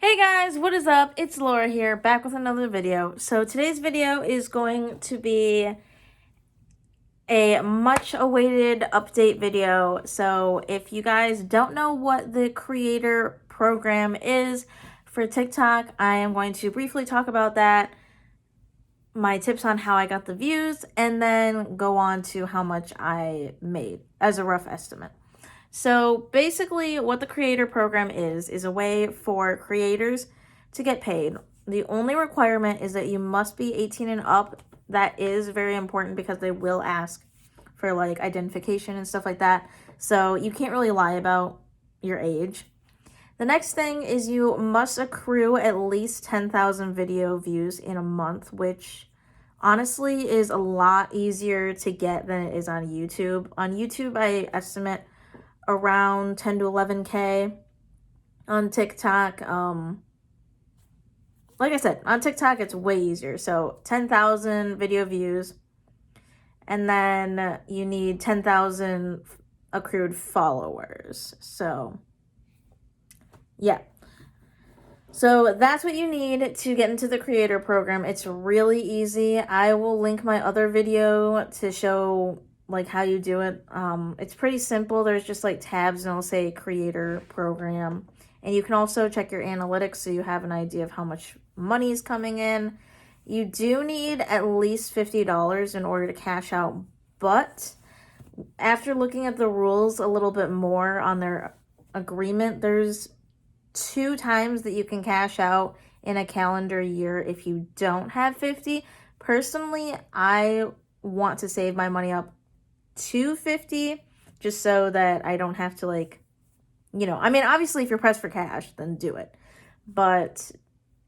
Hey guys, what is up? It's Laura here, back with another video. So today's video is going to be a much awaited update video. So if you guys don't know what the creator program is for TikTok, I am going to briefly talk about that, my tips on how I got the views, and then go on to how much I made as a rough estimate. So basically what the creator program is a way for creators to get paid. The only requirement is that you must be 18 and up. That is very important because they will ask for like identification and stuff like that. So you can't really lie about your age. The next thing is you must accrue at least 10,000 video views in a month, which honestly is a lot easier to get than it is on YouTube. On YouTube, I estimate around 10 to 11K. On TikTok, like I said, on TikTok it's way easier. So 10,000 video views, and then you need 10,000 accrued followers. So yeah, so that's what you need to get into the creator program. It's really easy. I will link my other video to show like how you do it. It's pretty simple. There's just like tabs and it'll say creator program. And you can also check your analytics so you have an idea of how much money is coming in. You do need at least $50 in order to cash out, but after looking at the rules a little bit more on their agreement, there's 2 times that you can cash out in a calendar year if you don't have 50. Personally, I want to save my money up to 50 just so that I don't have to I mean, obviously if you're pressed for cash, then do it. But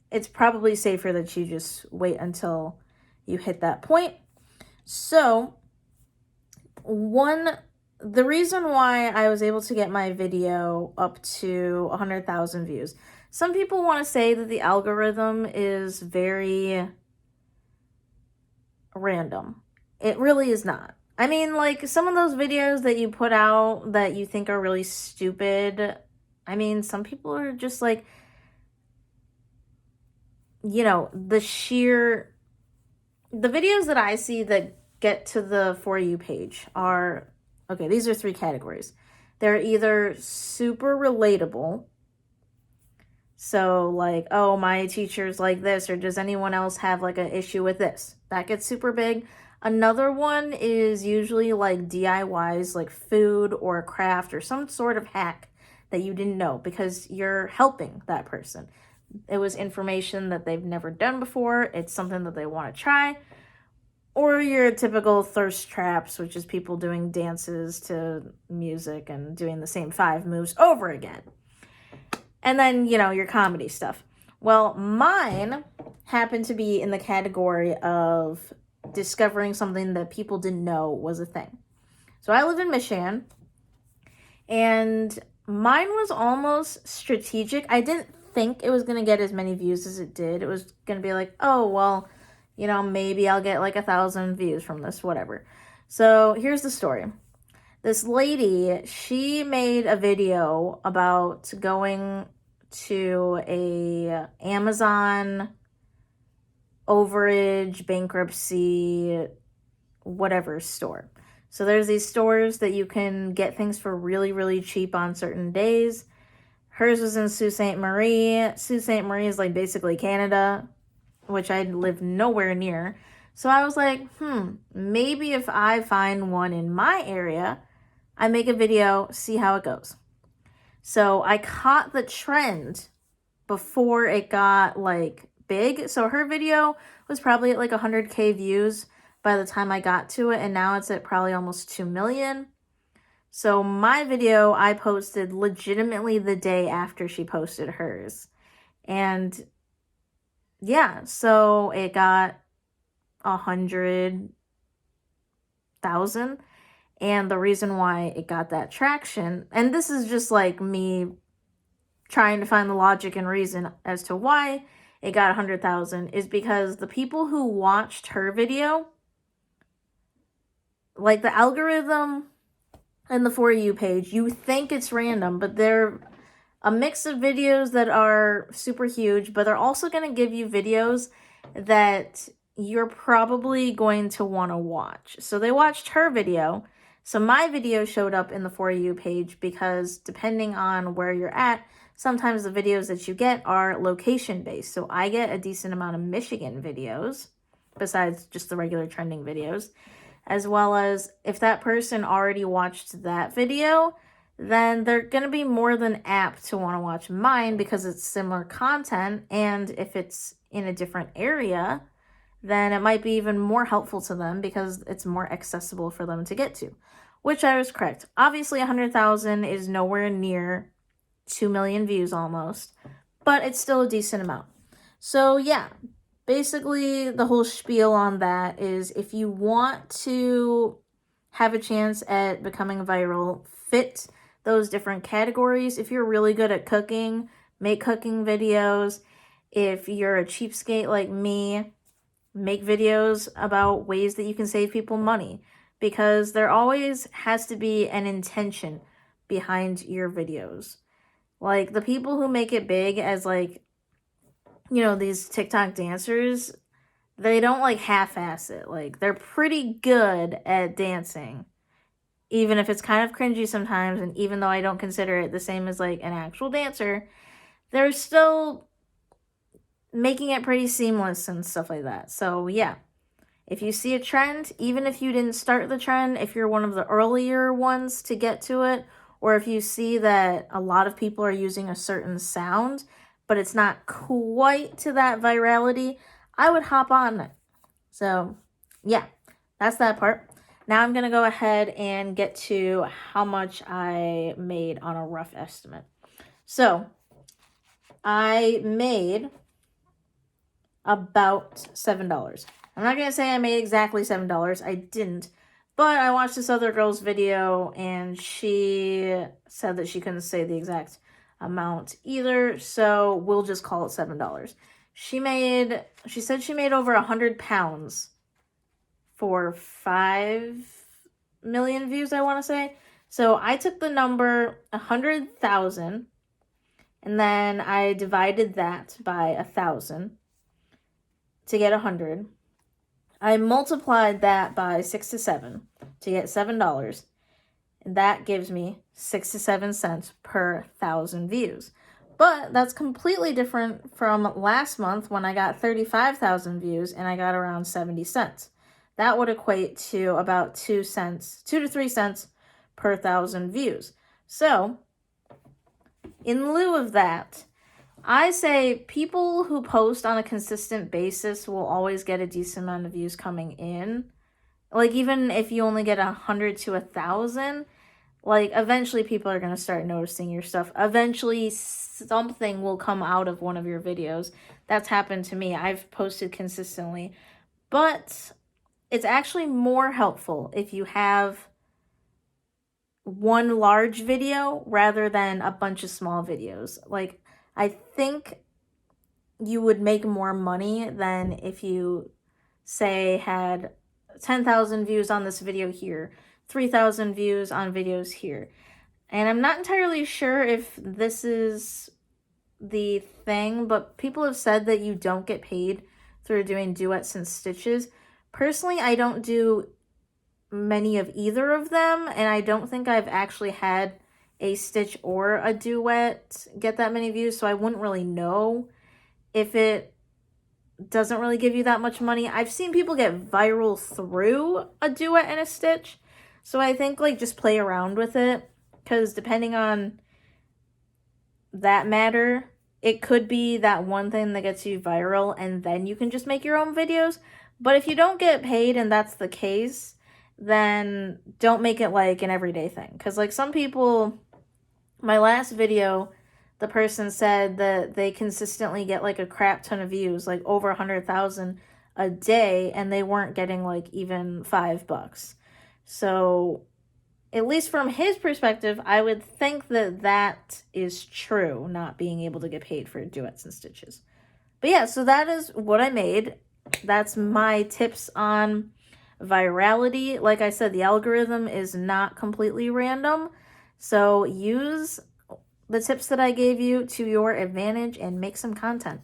it's probably safer that you just wait until you hit that point. So, the reason why I was able to get my video up to 100,000 views. Some people want to say that the algorithm is very random. It really is not. I mean, like, some of those videos that you put out that you think are really stupid, I mean, some people are just like, the videos that I see that get to the For You page are, okay, these are 3 categories. They're either super relatable, so like, oh, my teacher's like this, or does anyone else have like an issue with this? That gets super big. Another one is usually like DIYs, like food or a craft or some sort of hack that you didn't know because you're helping that person. It was information that they've never done before. It's something that they want to try. Or your typical thirst traps, which is people doing dances to music and doing the same 5 moves over again. And then, your comedy stuff. Well, mine happened to be in the category of discovering something that people didn't know was a thing. So I live in Michigan, and mine was almost strategic. I didn't think it was going to get as many views as it did. It was going to be like, oh, well, maybe I'll get like 1,000 views from this, whatever. So here's the story. This lady, she made a video about going to a Amazon overage, bankruptcy, whatever store. So there's these stores that you can get things for really, really cheap on certain days. Hers was in Sault Ste. Marie. Sault Ste. Marie is like basically Canada, which I live nowhere near. So I was like, maybe if I find one in my area, I make a video, see how it goes. So I caught the trend before it got like big. So her video was probably at like 100K views by the time I got to it, and now it's at probably almost 2 million. So my video I posted legitimately the day after she posted hers. And yeah, so it got 100,000. And the reason why it got that traction, and this is just like me trying to find the logic and reason as to why it got 100,000, is because the people who watched her video, like the algorithm and the For You page, you think it's random, but they're a mix of videos that are super huge, but they're also going to give you videos that you're probably going to want to watch. So they watched her video. So my video showed up in the For You page because depending on where you're at, sometimes the videos that you get are location based. So I get a decent amount of Michigan videos besides just the regular trending videos, as well as if that person already watched that video, then they're going to be more than apt to want to watch mine because it's similar content. And if it's in a different area, then it might be even more helpful to them because it's more accessible for them to get to, which I was correct. Obviously, 100,000 is nowhere near 2 million views almost, but it's still a decent amount. So yeah, basically the whole spiel on that is if you want to have a chance at becoming viral, fit those different categories. If you're really good at cooking, make cooking videos. If you're a cheapskate like me, make videos about ways that you can save people money, because there always has to be an intention behind your videos. Like the people who make it big as like, you know, these TikTok dancers, they don't like half-ass it. Like they're pretty good at dancing, even if it's kind of cringy sometimes. And even though I don't consider it the same as like an actual dancer, they're still making it pretty seamless and stuff like that. So yeah, if you see a trend, even if you didn't start the trend, if you're one of the earlier ones to get to it, or if you see that a lot of people are using a certain sound, but it's not quite to that virality, I would hop on it. So yeah, that's that part. Now I'm going to go ahead and get to how much I made on a rough estimate. So I made about $7. I'm not going to say I made exactly $7. I didn't. But I watched this other girl's video and she said that she couldn't say the exact amount either. So we'll just call it $7. She said she made over 100 pounds for 5 million views, I want to say. So I took the number 100,000 and then I divided that by 1,000 to get 100. I multiplied that by 6 to 7 to get $7. And that gives me 6 to 7 cents per 1,000 views. But that's completely different from last month when I got 35,000 views and I got around 70 cents. That would equate to about 2 to 3 cents per 1,000 views. So, in lieu of that, I say people who post on a consistent basis will always get a decent amount of views coming in. Like, even if you only get 100 to 1,000, like, eventually people are going to start noticing your stuff. Eventually, something will come out of one of your videos. That's happened to me. I've posted consistently. But it's actually more helpful if you have one large video rather than a bunch of small videos. Like, I think you would make more money than if you, say, had 10,000 views on this video here, 3,000 views on videos here. And I'm not entirely sure if this is the thing, but people have said that you don't get paid through doing duets and stitches. Personally, I don't do many of either of them, and I don't think I've actually had a stitch or a duet get that many views, so I wouldn't really know if it doesn't really give you that much money. I've seen people get viral through a duet and a stitch, so I think like just play around with it, because depending on that matter, it could be that one thing that gets you viral and then you can just make your own videos. But if you don't get paid and that's the case, then don't make it like an everyday thing. Because like some people, my last video, the person said that they consistently get like a crap ton of views, like over 100,000 a day, and they weren't getting like even $5. So at least from his perspective, I would think that that is true, not being able to get paid for duets and stitches. But yeah, so that is what I made. That's my tips on virality. Like I said, the algorithm is not completely random. So use the tips that I gave you to your advantage and make some content.